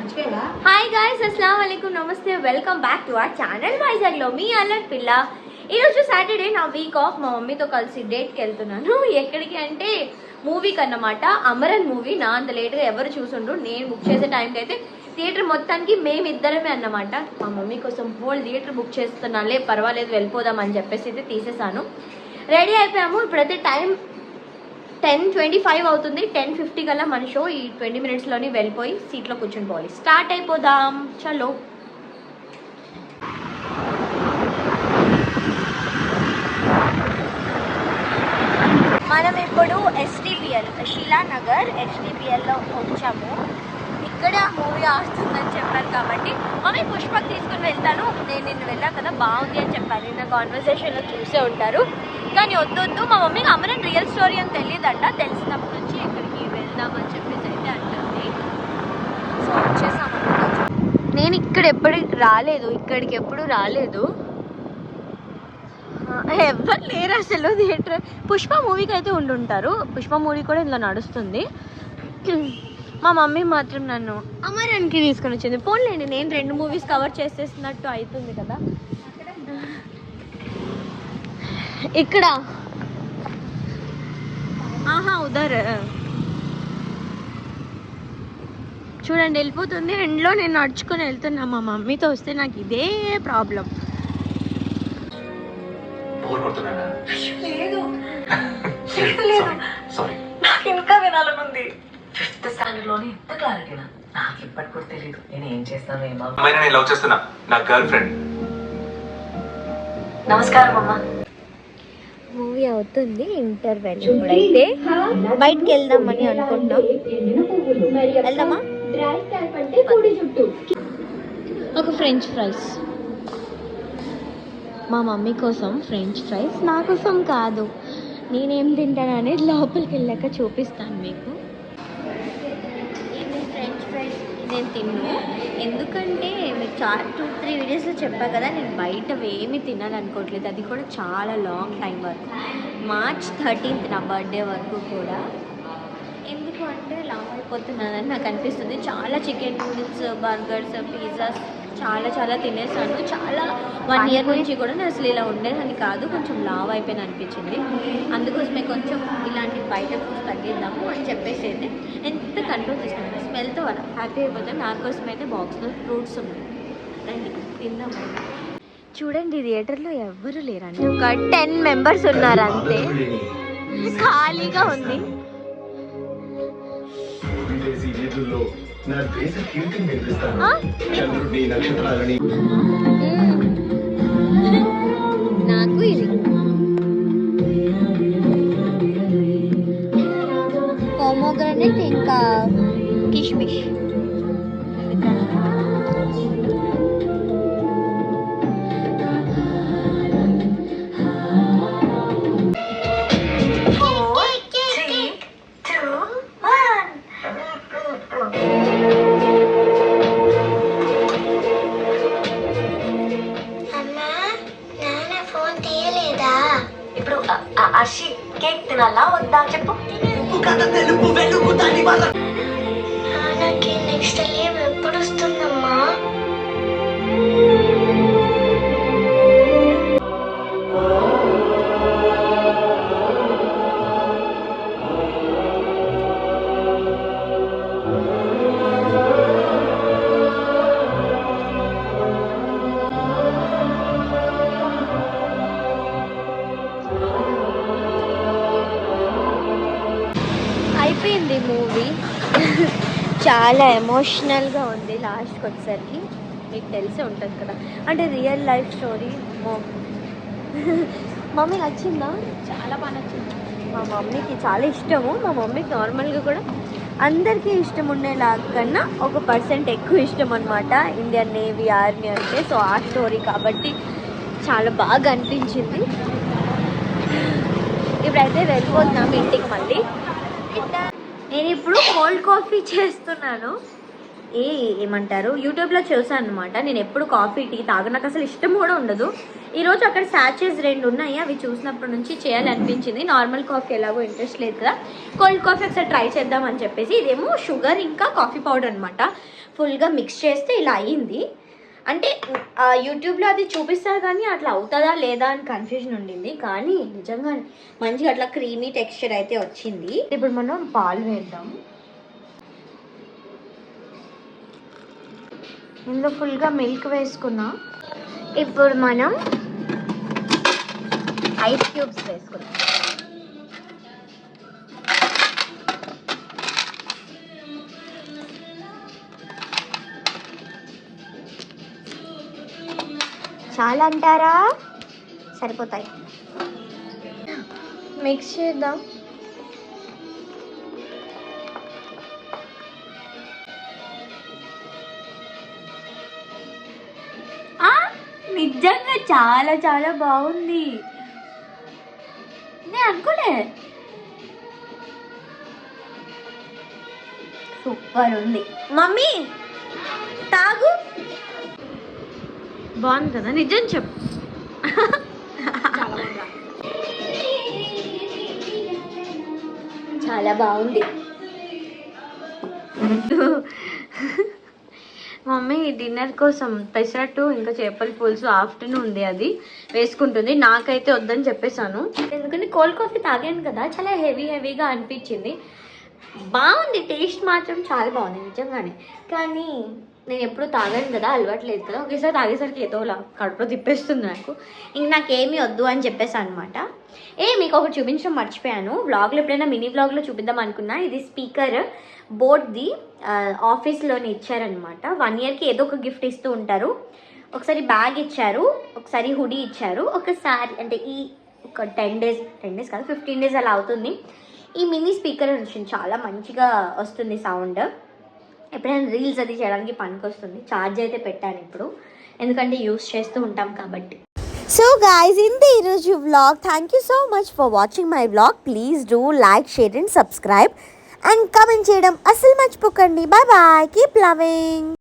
Hi guys, అస్సలాము అలైకుం, నమస్తే, welcome back to our channel వైజాగ్లో మీ అల్లరి పిల్ల. ఈరోజు సాటర్డే, నా వీక్ ఆఫ్. మా మమ్మీతో కలిసి డేట్కి వెళ్తున్నాను. ఎక్కడికి అంటే మూవీకి అన్నమాట. అమరన్ మూవీ. నా అంత లేట్గా ఎవరు చూసుండ్రు. నేను బుక్ చేసే టైంకి అయితే థియేటర్ మొత్తానికి మేమిద్దరమే అన్నమాట. మా మమ్మీ కోసం హోల్ థియేటర్ బుక్ చేస్తున్నానులే, పర్వాలేదు వెళ్ళిపోదాం అని చెప్పేసి అయితే తీసేసాను. రెడీ అయిపోయాము. ఇప్పుడైతే టైం 10:25 అవుతుంది. 10:50 కల్లా మన షో. ఈ 20 మినిట్స్లోనే వెళ్ళిపోయి సీట్లో కూర్చుని పోవాలి. స్టార్ట్ అయిపోదాం, చలో. మనం ఇప్పుడు ఎస్టీపీఎల్, శిలానగర్ ఎస్టీపీఎల్లో వచ్చాము. ఇక్కడ మూవీ ఆడుతుందని చెప్పారు కాబట్టి మమ్మీ పుష్పక్ తీసుకుని వెళ్తాను, నేను నిన్ను వెళ్ళా కదా బాగుంది అని చెప్పాను. నిన్న కాన్వర్సేషన్లో చూసే ఉంటారు. కానీ వద్దు, మా మమ్మీకి అమరన్ రియల్ స్టోరీ అని తెలియదంట. తెలిసినప్పటి నుంచి ఇక్కడికి వెళ్దామని చెప్పేసి అయితే అంటుంది. సో వచ్చేసాము. నేను ఇక్కడికి ఎప్పుడు రాలేదు. ఎవరు లేరు అసలు థియేటర్. పుష్ప మూవీకి అయితే ఉండుంటారు. పుష్ప మూవీ కూడా ఇందులో నడుస్తుంది. మా మమ్మీ మాత్రం నన్ను అమరన్కి తీసుకొని వచ్చింది. పోన్లేండి, నేను 2 మూవీస్ కవర్ చేసేసినట్టు అవుతుంది కదా. ఇక్కడ ఉదర్ చూడండి వెళ్ళిపోతుంది. ఎండ్లో నేను నడుచుకొని వెళ్తున్నా. మా మమ్మీతో వస్తే నాకు ఇదే ప్రాబ్లం. నాకు ఇంకా వినాలనుంది. 5th స్టాండర్డ్ లోనే ఎంత క్లారిటీనా నాకు ఇప్పటి కూడా తెలియదు. నేను ఏం చేస్తాను ఏమో. నేను లవ్ చేస్తున్నా, నా గర్ల్ ఫ్రెండ్. నమస్కారం అమ్మా. మూవీ అవుతుంది, ఇంటర్వెల్. ఇప్పుడైతే బయటికి వెళ్దామని అనుకుంటున్నాం. వెళ్దామా? ఒక ఫ్రెంచ్ ఫ్రైస్ మా మమ్మీ కోసం, ఫ్రెంచ్ ఫ్రైస్ నా కోసం కాదు. నేనేం తింటాను అనేది లోపలికి వెళ్ళాక చూపిస్తాను మీకు. ఇది ఫ్రెంచ్ ఫ్రైస్ నేను తిన్ను, ఎందుకంటే మీకు 2-3 వీడియోస్లో చెప్పా కదా, నేను బయట ఏమీ తినాలనుకోవట్లేదు. అది కూడా చాలా లాంగ్ టైం వరకు, March 13th నా బర్త్డే వరకు కూడా. ఎందుకు అంటే లాంగ్ అయిపోతున్నానని నాకు అనిపిస్తుంది. చాలా చికెన్ నూడిల్స్, బర్గర్స్, పిజ్జాస్ చాలా తినేసాను. 1 year నుంచి కూడా నేను అసలు ఇలా ఉండేదని కాదు, కొంచెం లావ్ అయిపోయింది అనిపించింది. అందుకోసమే కొంచెం ఇలాంటి బయట ఫుడ్స్ తగ్గిద్దాము అని చెప్పేసి అయితే ఎంత కంట్రోల్ తీసుకున్నాను. స్మెల్తో హ్యాపీ అయిపోతాను. నా కోసం అయితే బాక్స్లో ఫ్రూట్స్ ఉన్నాయి, రండి తిందాము. చూడండి, థియేటర్లో ఎవ్వరు లేరండి. ఒక 10 members ఉన్నారు అంతే, ఖాళీగా ఉంది. నాకు ఇది పోమోగ్రనేట్ ఇంకా కిష్మిష్. అర్షి కేక్ తినాలా వద్దా చెప్పు. నెక్స్ట్ లీవ్ ఎప్పుడు వస్తుందమ్మా? అయిపోయింది మూవీ. చాలా ఎమోషనల్గా ఉంది లాస్ట్కి వచ్చేసరికి. మీకు తెలిసే ఉంటుంది కదా, అంటే రియల్ లైఫ్ స్టోరీ. మమ్మీ నచ్చిందా? చాలా బాగా నచ్చింది. మా మమ్మీకి చాలా ఇష్టము. మా మమ్మీకి నార్మల్గా కూడా అందరికీ ఇష్టం ఉండేలాగన్నా 1% ఎక్కువ ఇష్టం అనమాట ఇండియన్ నేవీ, ఆర్మీ అంటే. సో ఆ స్టోరీ కాబట్టి చాలా బాగా అనిపించింది. ఇప్పుడైతే వెళ్ళిపోతున్నాము ఇంటికి మళ్ళీ. నేను ఇప్పుడు కోల్డ్ కాఫీ చేస్తున్నాను. ఏమంటారు, యూట్యూబ్లో చూసాను అనమాట. నేను ఎప్పుడు కాఫీ, టీ తాగ, నాకు అసలు ఇష్టం కూడా ఉండదు. ఈరోజు అక్కడ సాచెస్ 2 ఉన్నాయి, అవి చూసినప్పటి నుంచి చేయాలనిపించింది. నార్మల్ కాఫీ ఎలాగో ఇంట్రెస్ట్ లేదు కదా, కోల్డ్ కాఫీ ఒకసారి ట్రై చేద్దామని చెప్పేసి. ఇదేమో షుగర్ ఇంకా కాఫీ పౌడర్ అనమాట. ఫుల్గా మిక్స్ చేస్తే ఇలా అయ్యింది. అంటే యూట్యూబ్లో అది చూపిస్తారు కానీ అట్లా అవుతుందా లేదా అని కన్ఫ్యూజన్ ఉండింది, కానీ నిజంగా మంచిగా అట్లా క్రీమీ టెక్స్చర్ అయితే వచ్చింది. ఇప్పుడు మనం పాలు వేద్దాం. ఇందులో ఫుల్గా మిల్క్ వేసుకున్నాం. ఇప్పుడు మనం ఐస్ క్యూబ్స్ వేసుకున్నాం. చాలా అంటారా? సరిపోతాయి. మిక్స్ చేద్దాం. నిజంగా చాలా చాలా బాగుంది. నేను అనుకోలే. సూపర్ ఉంది. మమ్మీ తాగు. బాగుంది కదా? నిజం చెప్పు. చాలా బాగుంది. మమ్మీ డిన్నర్ కోసం పెసరట్టు ఇంకా చేపల పులుసు ఆఫ్టర్నూన్ ఉంది, అది వేసుకుంటుంది. నాకైతే వద్దని చెప్పేశాను, ఎందుకంటే కోల్డ్ కాఫీ తాగాను కదా, చాలా హెవీగా అనిపించింది. బాగుంది, టేస్ట్ మాత్రం చాలా బాగుంది నిజంగానే. కానీ నేను ఎప్పుడు తాగాను కదా, అలవాట్లేదు కదా, ఒకేసారి తాగేసరికి ఏదోలా కడుపులో తిప్పేస్తుంది నాకు. ఇంక నాకేమీ వద్దు అని చెప్పేసాను అనమాట. మీకు ఒకటి చూపించడం మర్చిపోయాను. వ్లాగ్లో ఎప్పుడైనా మినీ వ్లాగ్లో చూపిద్దాం అనుకున్నా. ఇది స్పీకర్ బోట్ది, ఆఫీస్లోనే ఇచ్చారనమాట. 1 yearకి ఏదో ఒక గిఫ్ట్ ఇస్తూ ఉంటారు. ఒకసారి బ్యాగ్ ఇచ్చారు, ఒకసారి హుడీ ఇచ్చారు, ఒకసారి అంటే ఈ ఒక 10 days కాదు 15 days అలా అవుతుంది. ఈ మినీ స్పీకర్ వచ్చింది, చాలా మంచిగా వస్తుంది సౌండ్. ఎప్పుడైనా రీల్స్ అది చేయడానికి పనికొస్తుంది. ఛార్జ్ అయితే పెట్టాను ఇప్పుడు, ఎందుకంటే యూస్ చేస్తూ ఉంటాం కాబట్టి. సో గైస్, ఇంతే ఈరోజు vlog. Thank you so much for watching my vlog. Please do like, share and subscribe and comment చేయడం అస్సలు మర్చిపోకండి. Bye bye, keep loving.